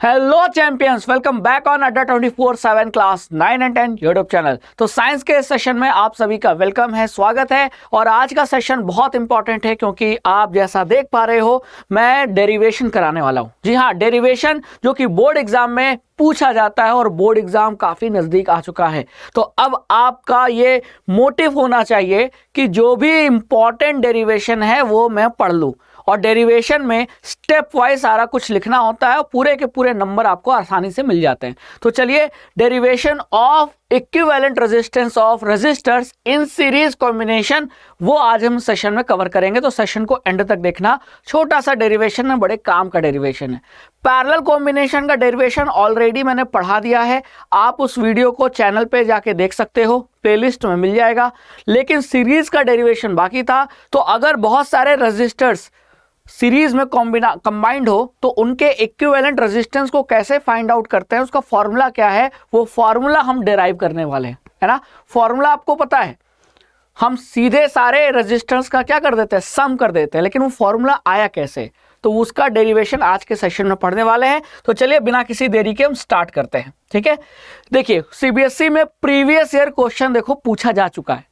Hello champions, welcome back on अड्डा 24/7 class 9 and 10 YouTube channel. तो science के session में आप सभी का वेलकम है, स्वागत है। और आज का सेशन बहुत इंपॉर्टेंट है क्योंकि आप जैसा देख पा रहे हो मैं डेरिवेशन कराने वाला हूं। जी हाँ, डेरिवेशन जो कि बोर्ड एग्जाम में पूछा जाता है और बोर्ड एग्जाम काफी नजदीक आ चुका है। तो अब आपका ये मोटिव होना चाहिए कि जो भी इंपॉर्टेंट डेरिवेशन है वो मैं पढ़ लूं। और डेरिवेशन में स्टेप वाइज सारा कुछ लिखना होता है और पूरे के पूरे नंबर आपको आसानी से मिल जाते हैं। तो चलिए, derivation of equivalent resistance of resistors in series combination, वो आज हम सेशन में कवर करेंगे। तो सेशन को एंड तक देखना। छोटा सा डेरिवेशन है, बड़े काम का डेरिवेशन है। पैरेलल कॉम्बिनेशन का डेरिवेशन ऑलरेडी मैंने पढ़ा दिया है, आप उस वीडियो को चैनल पे जाके देख सकते हो, प्लेलिस्ट में मिल जाएगा। लेकिन सीरीज का डेरिवेशन बाकी था। तो अगर बहुत सारे रेजिस्टर्स सीरीज में कंबाइंड हो तो उनके इक्विवेलेंट रेजिस्टेंस को कैसे फाइंड आउट करते हैं, उसका फॉर्मूला क्या है, वो फॉर्मूला हम डिराइव करने वाले हैं, है ना। फॉर्मूला आपको पता है, हम सीधे सारे रेजिस्टेंस का क्या कर देते हैं, सम कर देते हैं। लेकिन वो फॉर्मूला आया कैसे, तो उसका डेरिवेशन आज के सेशन में पढ़ने वाले हैं। तो चलिए बिना किसी देरी के हम स्टार्ट करते हैं। ठीक है, देखिए सीबीएसई में प्रीवियस ईयर क्वेश्चन देखो पूछा जा चुका है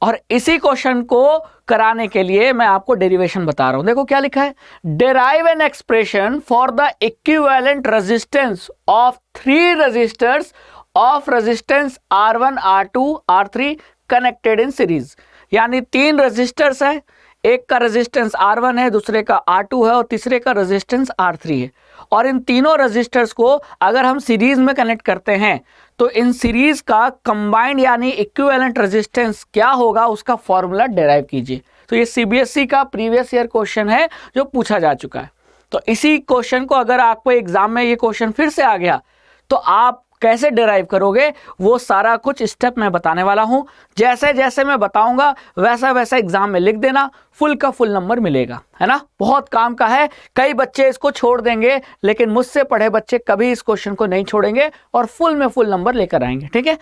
और इसी क्वेश्चन को कराने के लिए मैं आपको डेरिवेशन बता रहा हूं। देखो क्या लिखा है, derive an expression for the equivalent resistance of three resistors of resistance R1 R2 R3 connected in series. यानी तीन रेजिस्टर्स है, एक का रेजिस्टेंस R1 है, दूसरे का R2 है और तीसरे का रेजिस्टेंस R3 है। और इन तीनों रेजिस्टर्स को अगर हम सीरीज में कनेक्ट करते हैं तो इन सीरीज का कंबाइंड यानी इक्विवेलेंट रेजिस्टेंस क्या होगा, उसका फॉर्मूला डिराइव कीजिए। तो ये सीबीएसई का प्रीवियस ईयर क्वेश्चन है जो पूछा जा चुका है। तो इसी क्वेश्चन को अगर आपको एग्जाम में ये क्वेश्चन फिर से आ गया तो आप कैसे डिराइव करोगे, वो सारा कुछ स्टेप मैं बताने वाला हूं। जैसे जैसे मैं बताऊंगा वैसा वैसा एग्जाम में लिख देना, फुल का फुल नंबर मिलेगा, है ना। बहुत काम का है, कई बच्चे इसको छोड़ देंगे लेकिन मुझसे पढ़े बच्चे कभी इस क्वेश्चन को नहीं छोड़ेंगे और फुल में फुल नंबर लेकर आएंगे। ठीक है,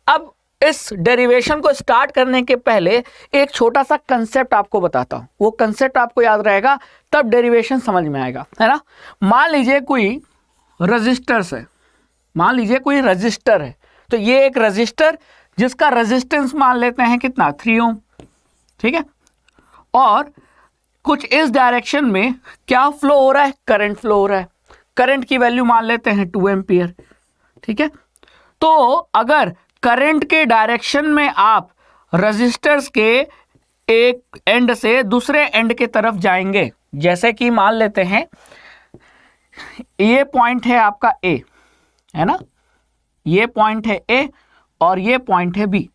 अब इस डेरिवेशन को स्टार्ट करने के पहले एक छोटा सा कंसेप्ट आपको बताता हूं। वो कंसेप्ट आपको याद रहेगा तब डेरिवेशन समझ में आएगा, है ना। मान लीजिए कोई रजिस्टर्स है, मान लीजिए कोई रजिस्टर है। तो ये एक रजिस्टर जिसका रेजिस्टेंस मान लेते हैं कितना, 3 ओम। ठीक है, और कुछ इस डायरेक्शन में क्या फ्लो हो रहा है, करंट फ्लो हो रहा है। करंट की वैल्यू मान लेते हैं 2 एम्पियर। ठीक है, तो अगर करंट के डायरेक्शन में आप रजिस्टर्स के एक एंड से दूसरे एंड के तरफ जाएंगे, जैसे कि मान लेते हैं ये पॉइंट है आपका ए, है ना, ये पॉइंट है ए और ये पॉइंट है बी।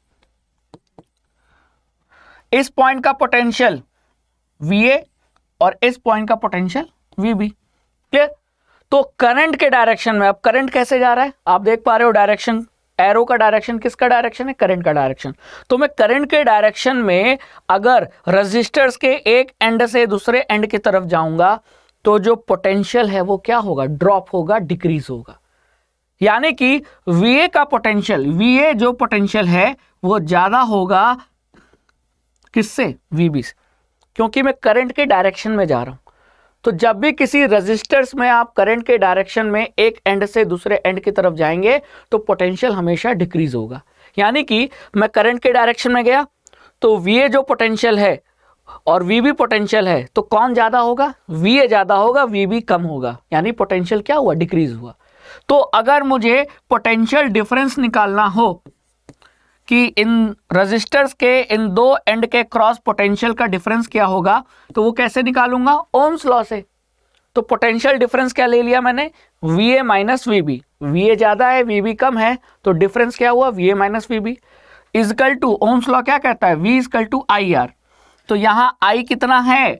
इस पॉइंट का पोटेंशियल VA और इस पॉइंट का पोटेंशियल VB। क्लियर। तो करंट के डायरेक्शन में, अब करंट कैसे जा रहा है आप देख पा रहे हो, डायरेक्शन, एरो का डायरेक्शन किसका डायरेक्शन है, करंट का डायरेक्शन। तो मैं करंट के डायरेक्शन में अगर रेजिस्टर्स के एक एंड से दूसरे एंड की तरफ जाऊंगा तो जो पोटेंशियल है वो क्या होगा, ड्रॉप होगा, डिक्रीज होगा। यानी कि VA का पोटेंशियल, VA जो पोटेंशियल है वो ज्यादा होगा किससे, VB से, क्योंकि मैं करंट के डायरेक्शन में जा रहा हूं। तो जब भी किसी रेजिस्टर्स में आप करंट के डायरेक्शन में एक एंड से दूसरे एंड की तरफ जाएंगे तो पोटेंशियल हमेशा डिक्रीज होगा। यानी कि मैं करंट के डायरेक्शन में गया तो VA जो पोटेंशियल है और VB पोटेंशियल है, तो कौन ज्यादा होगा, VA ज्यादा होगा, VB कम होगा। यानी पोटेंशियल क्या हुआ, डिक्रीज हुआ। तो अगर मुझे पोटेंशियल डिफरेंस निकालना हो कि इन रेजिस्टर्स के इन दो एंड के क्रॉस पोटेंशियल का डिफरेंस क्या होगा, तो वो कैसे निकालूंगा, ओम्स लॉ से। तो पोटेंशियल डिफरेंस क्या ले लिया मैंने, VA माइनस VB। VA ज्यादा है, VB कम है, तो डिफरेंस क्या हुआ, VA minus VB equal to, Ohm's law क्या कहता है, V इजकल टू IR। तो यहां I कितना है,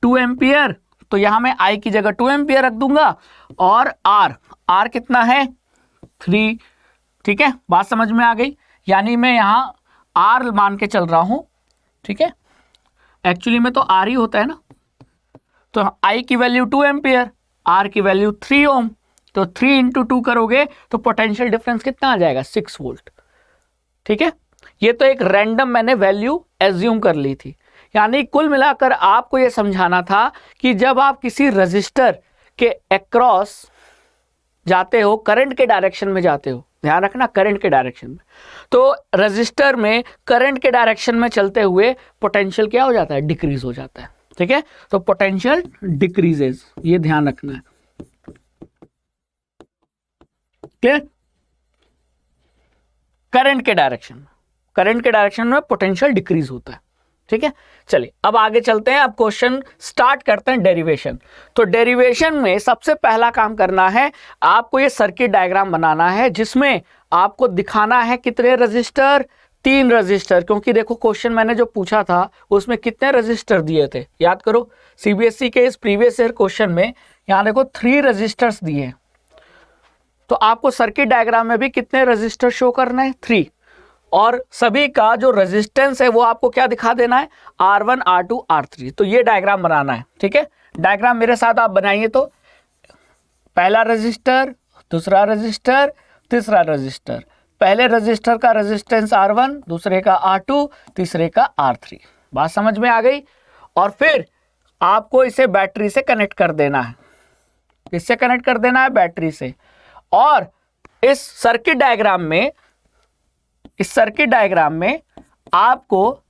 2 एम्पियर, तो यहां मैं I की जगह 2 एम्पियर रख दूंगा और R कितना है, 3। ठीक है, बात समझ में आ गई। यानी मैं यहां R मान के चल रहा हूं। ठीक है, एक्चुअली में तो R ही होता है ना। तो I की वैल्यू 2 एम्पियर, R की वैल्यू 3 ओम, तो 3 इंटू 2 करोगे तो पोटेंशियल डिफरेंस कितना आ जाएगा, 6 वोल्ट। ठीक है, ये तो एक रैंडम मैंने वैल्यू एज्यूम कर ली थी। यानी कुल मिलाकर आपको यह समझाना था कि जब आप किसी रजिस्टर के अक्रॉस जाते हो, करंट के डायरेक्शन में जाते हो, ध्यान रखना करंट के डायरेक्शन में, तो रजिस्टर में करंट के डायरेक्शन में चलते हुए पोटेंशियल क्या हो जाता है, डिक्रीज हो जाता है। ठीक है, तो पोटेंशियल डिक्रीजेस, ये ध्यान रखना है। क्लियर? करंट के डायरेक्शन में पोटेंशियल डिक्रीज होता है। ठीक है, चलिए अब आगे चलते हैं। अब क्वेश्चन स्टार्ट करते हैं डेरिवेशन। तो डेरिवेशन में सबसे पहला काम करना है, आपको ये सर्किट डायग्राम बनाना है जिसमें आपको दिखाना है कितने रजिस्टर, 3 रजिस्टर, क्योंकि देखो क्वेश्चन मैंने जो पूछा था उसमें कितने रजिस्टर दिए थे, याद करो सीबीएसई के इस प्रीवियस ईयर क्वेश्चन में यहाँ देखो 3 रजिस्टर्स दिए, तो आपको सर्किट डायग्राम में भी कितने रजिस्टर शो करना है, 3, और सभी का जो रेजिस्टेंस है वो आपको क्या दिखा देना है, R1 R2 R3। तो ये डायग्राम बनाना है। ठीक है, डायग्राम मेरे साथ आप बनाइए। तो पहला रजिस्टर, दूसरा रजिस्टर, तीसरा रजिस्टर, पहले रजिस्टर का रेजिस्टेंस R1, दूसरे का R2, तीसरे का R3। बात समझ में आ गई? और फिर आपको इसे बैटरी से कनेक्ट कर देना है। किससे कनेक्ट कर देना है? बैटरी से। और इस सर्किट डायग्राम में आपको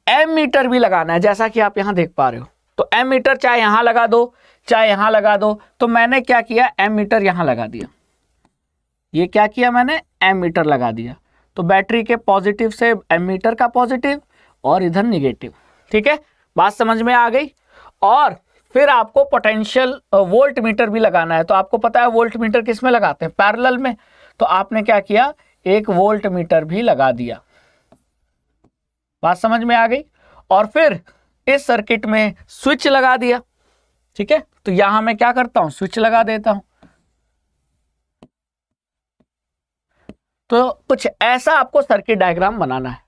एमीटर भी लगाना है, जैसा कि आप यहां देख पा रहे हो। तो एमीटर चाहे यहां लगा दो, चाहे यहां लगा दो। तो मैंने क्या किया, एमीटर यहां लगा दिया। ये क्या किया मैंने, एमीटर लगा दिया। तो बैटरी के पॉजिटिव से एमीटर का पॉजिटिव और इधर निगेटिव। ठीक है, बात समझ में आ गई? और फिर आपको पोटेंशियल वोल्ट मीटर भी लगाना है। तो आपको पता है वोल्ट मीटर किस में लगाते हैं, पैरेलल में। तो आपने क्या किया, एक वोल्ट मीटर भी लगा दिया। बात समझ में आ गई? और फिर इस सर्किट में स्विच लगा दिया। ठीक है, तो यहां मैं क्या करता हूं, स्विच लगा देता हूं। तो कुछ ऐसा आपको सर्किट डायग्राम बनाना है।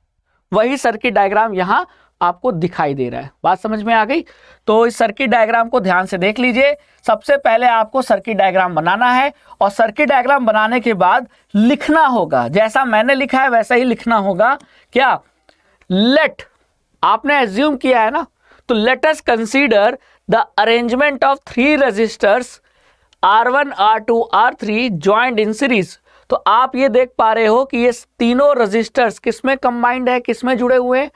वही सर्किट डायग्राम यहां आपको दिखाई दे रहा है। बात समझ में आ गई? तो इस सर्किट डायग्राम को ध्यान से देख लीजिए। सबसे पहले आपको सर्किट डायग्राम बनाना है, और सर्किट डायग्राम बनाने के बाद लिखना होगा, जैसा मैंने लिखा है वैसा ही लिखना होगा। क्या? लेट, आपने एज्यूम किया है ना, तो let us consider the arrangement of 3 registers R1 R2 R3 joint in series. तो आप ये देख पा रहे हो कि ये तीनों रजिस्टर्स किसमें कंबाइंड है, किसमें जुड़े हुए हैं,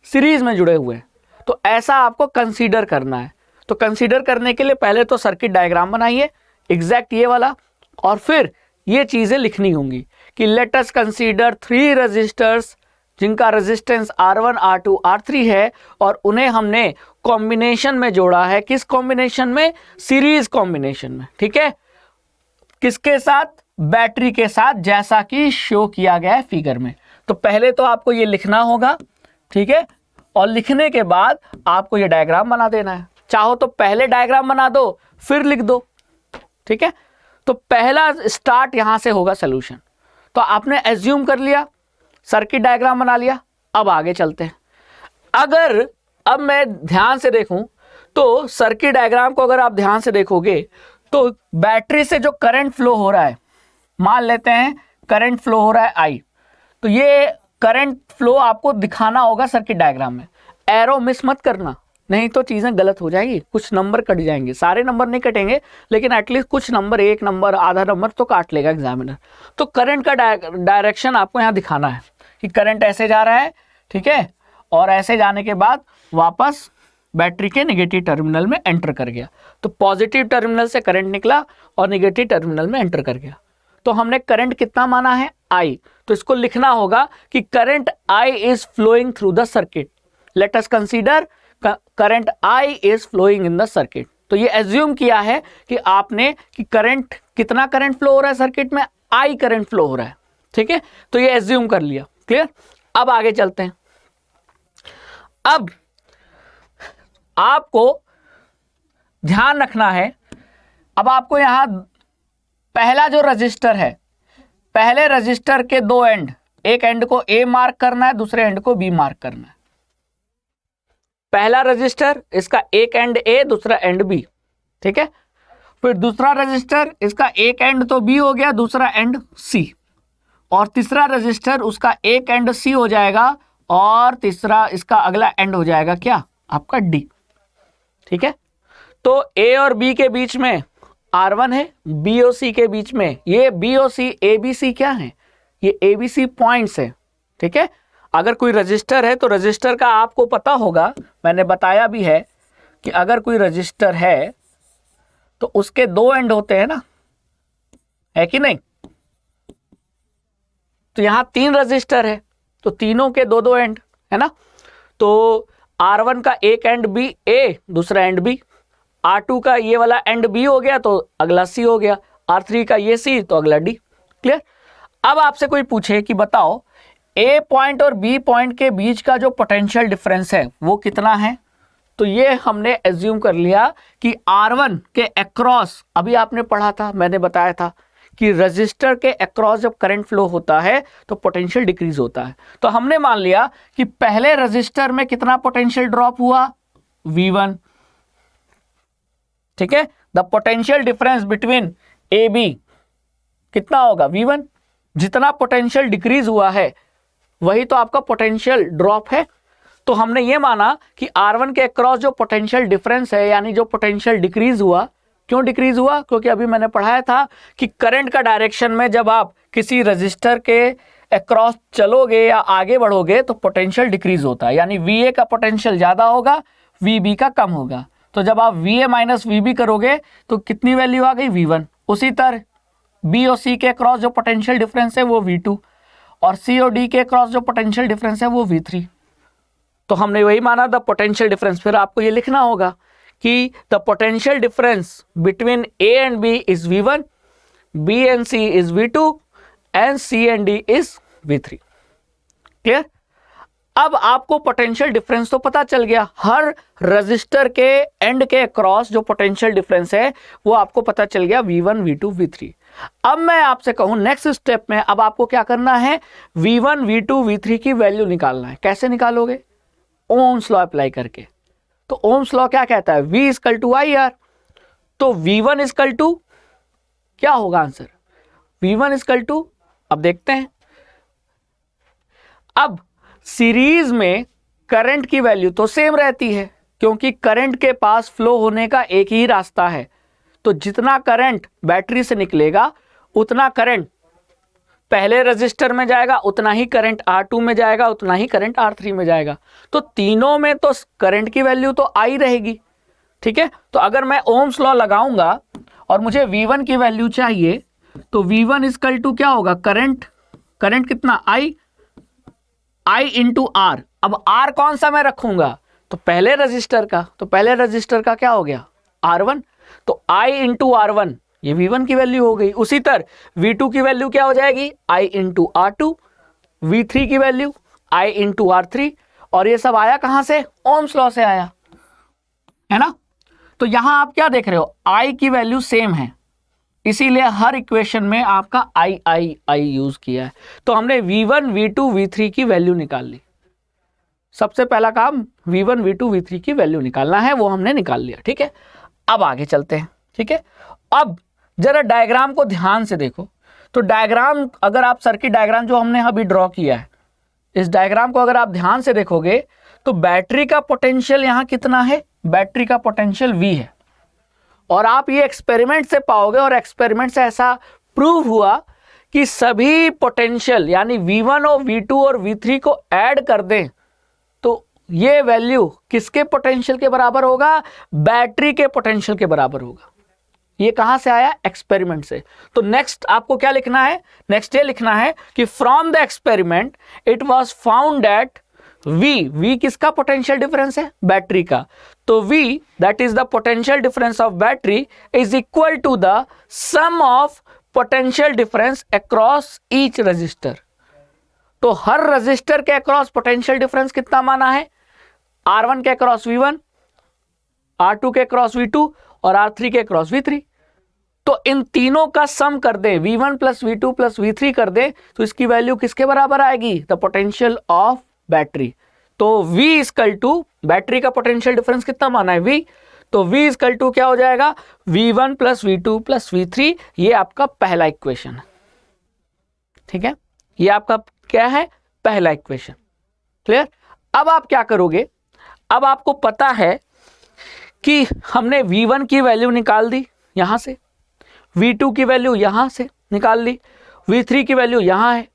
सीरीज में जुड़े हुए हैं। तो ऐसा आपको कंसीडर करना है। तो कंसीडर करने के लिए पहले तो सर्किट डायग्राम बनाइए एग्जैक्ट ये वाला, और फिर ये चीजें लिखनी होंगी कि लेट अस कंसीडर 3 रजिस्टर्स जिनका रेजिस्टेंस R1 R2 R3 है, और उन्हें हमने कॉम्बिनेशन में जोड़ा है। किस कॉम्बिनेशन में? सीरीज कॉम्बिनेशन में। ठीक है, किसके साथ? बैटरी के साथ, जैसा कि शो किया गया है फिगर में। तो पहले तो आपको ये लिखना होगा। ठीक है, और लिखने के बाद आपको ये डायग्राम बना देना है। चाहो तो पहले डायग्राम बना दो फिर लिख दो। ठीक है, तो पहला स्टार्ट यहां से होगा सॉल्यूशन। तो आपने एज्यूम कर लिया, सर्किट डायग्राम बना लिया। अब आगे चलते हैं। अगर अब मैं ध्यान से देखूं तो सर्किट डायग्राम को अगर आप ध्यान से देखोगे तो बैटरी से जो करंट फ्लो हो रहा है, मान लेते हैं करंट फ्लो हो रहा है I, तो ये करंट फ्लो आपको दिखाना होगा सर्किट डायग्राम में। एरो मिस मत करना, नहीं तो चीजें गलत हो जाएगी, कुछ नंबर कट जाएंगे। सारे नंबर नहीं कटेंगे, लेकिन एटलीस्ट कुछ नंबर, 1 नंबर, आधा नंबर तो काट लेगा एग्जामिनर। तो करंट का डायरेक्शन आपको यहाँ दिखाना है कि करंट ऐसे जा रहा है। ठीक है, और ऐसे जाने के बाद वापस बैटरी के नेगेटिव टर्मिनल में एंटर कर गया। तो पॉजिटिव टर्मिनल से करंट निकला और नेगेटिव टर्मिनल में एंटर कर गया। तो हमने करंट कितना माना है? I। तो इसको लिखना होगा कि current I is flowing through the circuit. Let us consider current I is flowing in the circuit. तो ये एज्यूम किया है कि आपने कि करंट, कितना करंट फ्लो हो रहा है सर्किट में? I करंट फ्लो हो रहा है। ठीक है, तो ये एज्यूम कर लिया। क्लियर? अब आगे चलते हैं। अब आपको ध्यान रखना है, अब आपको यहां पहला जो रजिस्टर है, पहले रजिस्टर के 2 एंड, एक एंड को A मार्क करना है, दूसरे एंड को B मार्क करना है। पहला रजिस्टर, इसका एक एंड A, दूसरा एंड B। ठीक है, फिर दूसरा रजिस्टर, इसका एक एंड तो B हो गया, दूसरा एंड C। और तीसरा रजिस्टर, उसका एक एंड C हो जाएगा और तीसरा इसका अगला एंड हो जाएगा क्या? आपका D। ठीक है, तो A और B के बीच में R1 है बी और सी के बीच में, ये बी और सी ए बी सी क्या है, ये ए बी सी पॉइंट्स है, ठीक है। अगर कोई रजिस्टर है तो रजिस्टर का आपको पता होगा, मैंने बताया भी है कि अगर कोई रजिस्टर है तो उसके दो एंड होते हैं ना, है कि नहीं। तो यहां 3 रजिस्टर है तो तीनों के दो दो एंड है ना। तो R1 का एक एंड बी ए, दूसरा एंड बी, R2 का ये वाला एंड बी हो गया तो अगला सी हो गया, R3 का ये सी तो अगला डी। क्लियर। अब आपसे कोई पूछे कि बताओ ए पॉइंट और बी पॉइंट के बीच का जो पोटेंशियल डिफरेंस है वो कितना है, तो ये हमने एज्यूम कर लिया कि R1 के अक्रॉस, अभी आपने पढ़ा था, मैंने बताया था कि रजिस्टर के अक्रॉस जब करंट फ्लो होता है तो पोटेंशियल डिक्रीज होता है। तो हमने मान लिया कि पहले रजिस्टर में कितना पोटेंशियल ड्रॉप हुआ, V1, ठीक है। The potential difference between A B कितना होगा, V1। जितना पोटेंशियल डिक्रीज हुआ है वही तो आपका पोटेंशियल ड्रॉप है। तो हमने ये माना कि R1 के अक्रॉस जो पोटेंशियल डिफरेंस है, यानी जो पोटेंशियल डिक्रीज हुआ, क्यों डिक्रीज हुआ, क्योंकि अभी मैंने पढ़ाया था कि करंट का डायरेक्शन में जब आप किसी रजिस्टर के अक्रॉस चलोगे या आगे बढ़ोगे तो पोटेंशियल डिक्रीज होता है, यानी VA का पोटेंशियल ज्यादा होगा, VB का कम होगा। तो जब आप VA माइनस VB करोगे तो कितनी वैल्यू आ गई, V1। उसी तरह B और C के अक्रॉस जो पोटेंशियल डिफरेंस है वो V2, और C और D के अक्रॉस जो पोटेंशियल डिफरेंस है वो V3। तो हमने वही माना द पोटेंशियल डिफरेंस। फिर आपको ये लिखना होगा कि the potential difference between A and B is V1, B and C is V2 and C and D is V3। Clear. अब आपको पोटेंशियल डिफरेंस तो पता चल गया, हर रजिस्टर के एंड के अक्रॉस जो पोटेंशियल डिफरेंस है वो आपको पता चल गया, V1, V2, V3। अब मैं आपसे कहूं नेक्स्ट स्टेप में अब आपको क्या करना है, V1, V2, V3 की वैल्यू निकालना है। कैसे निकालोगे, ओम्स लॉ अप्लाई करके। तो ओम्स लॉ क्या कहता है, V इक्वल टू IR। तो V1 इक्वल टू क्या होगा आंसर, V1 इक्वल टू, अब देखते हैं। अब सीरीज में करंट की वैल्यू तो सेम रहती है क्योंकि करंट के पास फ्लो होने का एक ही रास्ता है। तो जितना करंट बैटरी से निकलेगा उतना करंट पहले रजिस्टर में जाएगा, उतना ही करंट R2 में जाएगा, उतना ही करंट R3 में जाएगा। तो तीनों में तो करंट की वैल्यू तो आई रहेगी, ठीक है। तो अगर मैं ओम्स लॉ लगाऊंगा और मुझे V1 की वैल्यू चाहिए तो V1 इक्वल टू क्या होगा, करंट कितना, I इंटू R। अब R कौन सा मैं रखूंगा, तो पहले रजिस्टर का, तो पहले रजिस्टर का क्या हो गया, R1। तो I इंटू R1 ये V1 की वैल्यू हो गई। उसी तरह V2 की वैल्यू क्या हो जाएगी, I इंटू R2, V3 की वैल्यू I इंटू R3। और ये सब आया कहां से, ओम्स लॉ से आया, है ना। तो यहां आप क्या देख रहे हो, I की वैल्यू सेम है, इसीलिए हर इक्वेशन में आपका I यूज किया है। तो हमने V1, V2, V3 की वैल्यू निकाल ली। सबसे पहला काम V1, V2, V3 की वैल्यू निकालना है, वो हमने निकाल लिया, ठीक है। अब आगे चलते हैं, ठीक है। अब जरा डायग्राम को ध्यान से देखो। तो डायग्राम, अगर आप सर्किट डायग्राम जो हमने अभी ड्रॉ किया है, इस डायग्राम को अगर आप ध्यान से देखोगे तो बैटरी का पोटेंशियल यहां कितना है, बैटरी का पोटेंशियल V है। और आप ये एक्सपेरिमेंट से पाओगे, और एक्सपेरिमेंट से ऐसा प्रूव हुआ कि सभी पोटेंशियल यानी V1 और V2 और V3 को ऐड कर दें तो ये वैल्यू किसके पोटेंशियल के बराबर होगा, बैटरी के पोटेंशियल के बराबर होगा। ये कहां से आया, एक्सपेरिमेंट से। तो नेक्स्ट आपको क्या लिखना है, नेक्स्ट ये लिखना है कि from the experiment it was found that V किसका पोटेंशियल डिफरेंस है, बैटरी का। तो V that is the potential difference of battery is equal to the sum of potential difference across each register. तो हर रजिस्टर के across potential difference कितना माना है, R1 के अक्रॉस V1, R2 के अक्रॉस V2 और R3 के अक्रॉस V3। तो इन तीनों का सम कर दे, V1 plus V2 plus V3 कर दे तो इसकी वैल्यू किसके बराबर आएगी, द पोटेंशियल ऑफ बैटरी। तो V इक्वल टू, बैटरी का पोटेंशियल डिफरेंस कितना माना है V, तो V इक्वल टू क्या हो जाएगा, V1 plus V2 plus V3। ये आपका पहला इक्वेशन है, ठीक है। ये आपका क्या है, पहला इक्वेशन। क्लियर। अब आप क्या करोगे, अब आपको पता है कि हमने V1 की वैल्यू निकाल दी यहां से, V2 की वैल्यू यहाँ से निकाल ली, V3 की वैल्यू यहाँ है,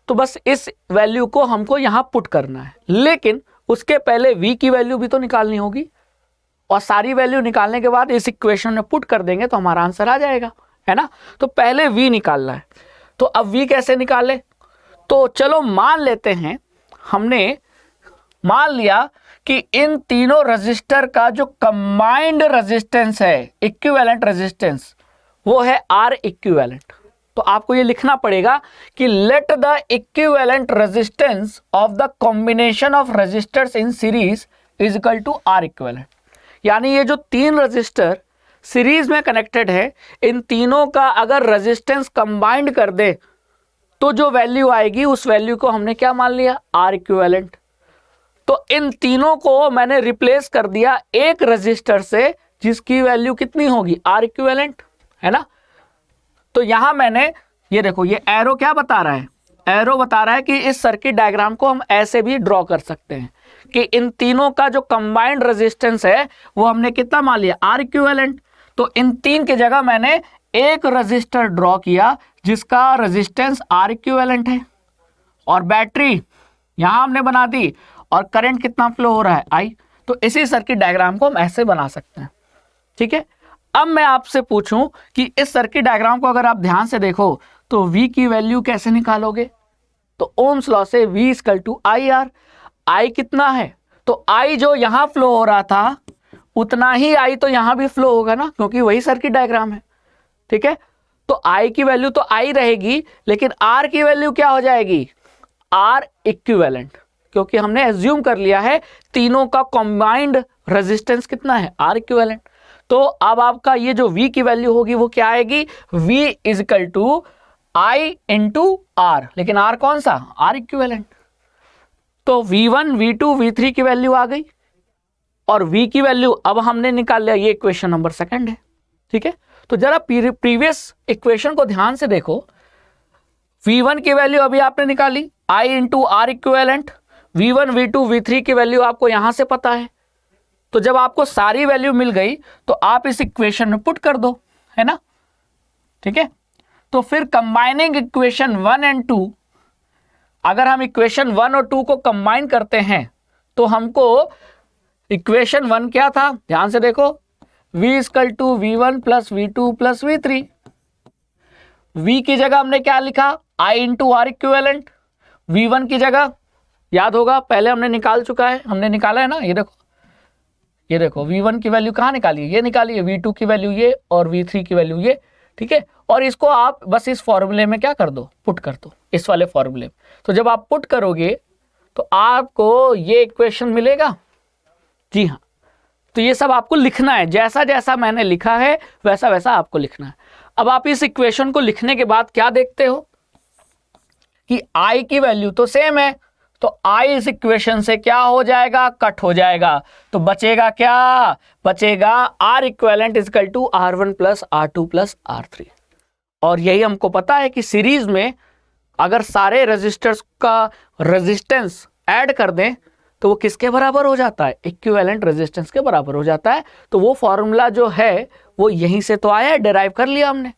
तो बस इस वैल्यू को हमको यहाँ पुट करना है। लेकिन उसके पहले V की वैल्यू भी तो निकालनी होगी, और सारी वैल्यू निकालने के बाद इस इक्वेशन में पुट कर देंगे तो हमारा आंसर आ जाएगा, है ना। तो पहले V निकालना है, तो अब V कैसे निकाले, तो चलो मान लेते हैं, हमने मान लिया कि इन तीनों रजिस्टर का जो कंबाइंड रेजिस्टेंस है, इक्विवेलेंट रेजिस्टेंस, वो है R इक्विवेलेंट। तो आपको ये लिखना पड़ेगा कि let the equivalent resistance of the combination of registers in series is equal to R equivalent. यानी ये जो तीन रजिस्टर सीरीज में कनेक्टेड है, इन तीनों का अगर रेजिस्टेंस कंबाइंड कर दे तो जो वैल्यू आएगी उस वैल्यू को हमने क्या मान लिया, R इक्विवेलेंट। तो इन तीनों को मैंने रिप्लेस कर दिया एक रजिस्टर से जिसकी वैल्यू कितनी होगी, R इक्विवेलेंट, है ना। तो यहां मैंने ये देखो, ये एरो क्या बता रहा है, एरो बता रहा है कि इस सर्किट डायग्राम को हम ऐसे भी ड्रॉ कर सकते हैं कि इन तीनों का जो कंबाइंड रेजिस्टेंस है वो हमने कितना मान लिया, R इक्विवेलेंट। तो इन तीन की जगह मैंने एक रजिस्टर ड्रॉ किया जिसका रेजिस्टेंस R इक्विवेलेंट है, और बैटरी यहां हमने बना दी, और करंट कितना फ्लो हो रहा है, I। तो इसी सर्किट डायग्राम को हम ऐसे बना सकते हैं, ठीक है। अब मैं आपसे पूछूं कि इस सर्किट डायग्राम को अगर आप ध्यान से देखो तो V की वैल्यू कैसे निकालोगे, तो ओम्स लॉ से V equal to IR। I कितना है, तो I जो यहां फ्लो हो रहा था उतना ही I तो यहां भी फ्लो होगा ना, क्योंकि वही सर्किट डायग्राम है, ठीक है। तो I की वैल्यू तो I रहेगी, लेकिन R की वैल्यू क्या हो जाएगी, R इक्विवेलेंट, क्योंकि हमने एज्यूम कर लिया है तीनों का कंबाइंड रेजिस्टेंस कितना है, R इक्विवेलेंट। तो अब आपका ये जो V की वैल्यू होगी वो क्या आएगी, V is equal to I into R, लेकिन R कौन सा, R इक्विवेलेंट। तो V1, V2, V3 की वैल्यू आ गई, और V की वैल्यू अब हमने निकाल लिया, ये इक्वेशन नंबर 2 है, ठीक है। तो जरा प्रीवियस इक्वेशन को ध्यान से देखो, V1 की वैल्यू अभी आपने निकाली, I into R equivalent, V1, V2, V3 की वैल्यू आपको यहां से पता है। तो जब आपको सारी वैल्यू मिल गई तो आप इस इक्वेशन में पुट कर दो, है ना, ठीक है। तो फिर कंबाइनिंग इक्वेशन 1 और 2, अगर हम इक्वेशन 1 और 2 को कंबाइन करते हैं तो हमको इक्वेशन 1 क्या था, ध्यान से देखो, V equal to V1 plus V2 plus V3। V की जगह हमने क्या लिखा, I into R equivalent. V1 की जगह याद होगा पहले हमने निकाल चुका है, हमने निकाला है ना, ये देखो, ये देखो V1 की वैल्यू कहाँ निकाली है, ये निकाली है, V2 की वैल्यू ये, और V3 की वैल्यू ये, ठीक है। और इसको आप बस इस फॉर्मूले में क्या कर दो, पुट कर दो, इस वाले फॉर्मूले में। तो जब आप पुट करोगे तो आपको ये इक्वेशन मिलेगा, जी हाँ। तो ये सब आपको लिखना है, जैसा जैसा मैंने लिखा है वैसा वैसा आपको लिखना है। अब आप इस इक्वेशन को लिखने के बाद क्या देखते हो कि I की वैल्यू तो सेम है, तो I इस इक्वेशन से क्या हो जाएगा, कट हो जाएगा। तो बचेगा क्या, बचेगा R equivalent is equal to R1 plus R2 plus R3। और यही हमको पता है कि सीरीज में अगर सारे रेजिस्टर्स का रेजिस्टेंस ऐड कर दें तो वो किसके बराबर हो जाता है, इक्विवेलेंट रेजिस्टेंस के बराबर हो जाता है। तो वो फॉर्मूला जो है वो यहीं से तो आया है, डिराइव कर लिया हमने,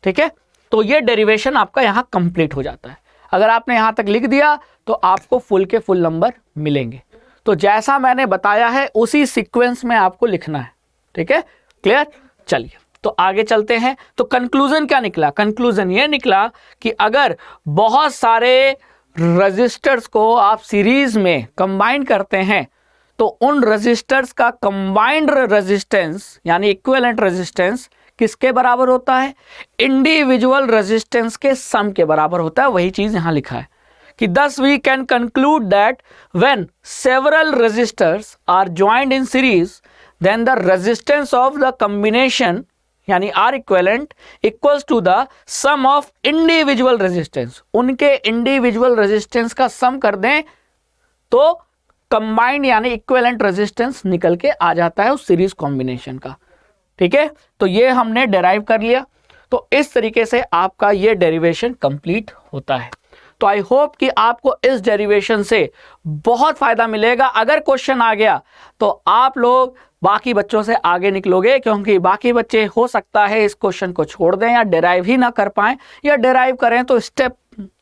ठीक है। तो ये डेरिवेशन आपका यहाँ कंप्लीट हो जाता है। अगर आपने यहाँ तक लिख दिया तो आपको फुल के फुल नंबर मिलेंगे। तो जैसा मैंने बताया है उसी सीक्वेंस में आपको लिखना है, ठीक है, क्लियर। चलिए तो आगे चलते हैं। तो कंक्लूजन क्या निकला, कंक्लूजन ये निकला कि अगर बहुत सारे रजिस्टर्स को आप सीरीज में कंबाइन करते हैं तो उन रजिस्टर्स का कंबाइंड रेजिस्टेंस यानी इक्विवेलेंट रेजिस्टेंस किसके बराबर होता है, इंडिविजुअल रेजिस्टेंस के सम के बराबर होता है। वही चीज यहां लिखा है कि thus we can conclude that when several resistors are joined in series then the resistance of the combination यानी R equivalent equals to the sum of individual resistance. उनके इंडिविजुअल रेजिस्टेंस का सम कर दें तो कंबाइंड यानी equivalent resistance निकल के आ जाता है उस सीरीज कॉम्बिनेशन का, ठीक है। तो ये हमने डेराइव कर लिया। तो इस तरीके से आपका ये डेरिवेशन कंप्लीट होता है। तो आई होप कि आपको इस डेरिवेशन से बहुत फायदा मिलेगा। अगर क्वेश्चन आ गया तो आप लोग बाकी बच्चों से आगे निकलोगे, क्योंकि बाकी बच्चे हो सकता है इस क्वेश्चन को छोड़ दें या डिराइव ही ना कर पाएं, या डिराइव करें तो स्टेप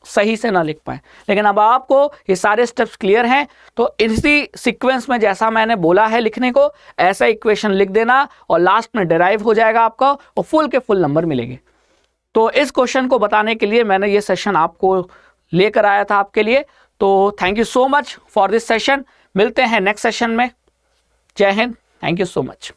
सही से ना लिख पाएं। लेकिन अब आपको ये सारे स्टेप्स क्लियर हैं, तो इसी सीक्वेंस में जैसा मैंने बोला है लिखने को, ऐसा इक्वेशन लिख देना और लास्ट में डिराइव हो जाएगा आपका और फुल के फुल नंबर मिलेंगे। तो इस क्वेश्चन को बताने के लिए मैंने ये सेशन आपको लेकर आया था आपके लिए। तो thank you so much for this session. मिलते हैं नेक्स्ट सेशन में। जय Hind. Thank you so much.